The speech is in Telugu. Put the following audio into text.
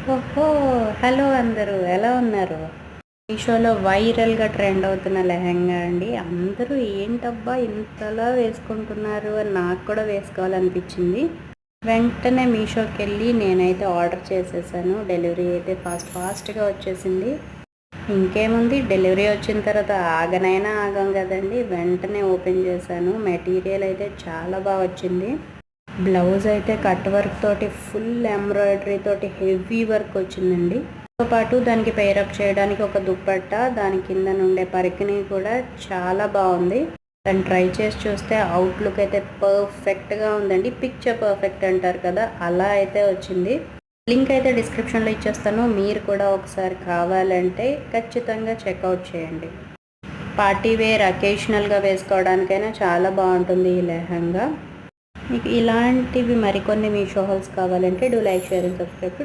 ఓహో! హలో అందరూ ఎలా ఉన్నారు? మీషోలో వైరల్‌గా ట్రెండ్ అవుతున్న లెహెంగా అండి. అందరూ ఏంటబ్బా! ఇంతలా వేసుకుంటున్నారు అని నాకు కూడా వేసుకోవాలనిపించింది. వెంటనే మీషోకెళ్ళి నేనైతే ఆర్డర్ చేసేసాను. డెలివరీ అయితే ఫాస్ట్‌గా వచ్చేసింది. ఇంకేముంది, డెలివరీ వచ్చిన తర్వాత ఆగనైనా ఆగం కదండీ! వెంటనే ఓపెన్ చేశాను. మెటీరియల్ అయితే చాలా బాగా వచ్చింది. బ్లౌజ్ అయితే కట్ వర్క్ తోటి ఫుల్ ఎంబ్రాయిడరీ తోటి హెవీ వర్క్ వచ్చిందండి. తో పాటు దానికి పేరప్ చేయడానికి ఒక దుప్పట్టా, దాని కింద నుండే పరికిణి కూడా చాలా బాగుంది. దాన్ని ట్రై చేసి చూస్తే అవుట్లుక్ అయితే పర్ఫెక్ట్గా ఉందండి. పిక్చర్ పర్ఫెక్ట్ అంటారు కదా, అలా అయితే వచ్చింది. లింక్ అయితే డిస్క్రిప్షన్లో ఇచ్చేస్తాను. మీరు కూడా ఒకసారి కావాలంటే ఖచ్చితంగా చెక్అవుట్ చేయండి. పార్టీ వేర్ అకేషనల్గా వేసుకోవడానికైనా చాలా బాగుంటుంది ఈ లెహంగా. మీకు ఇలాంటివి మరికొన్ని మీషో హాల్స్ కావాలంటే do like, share and subscribe to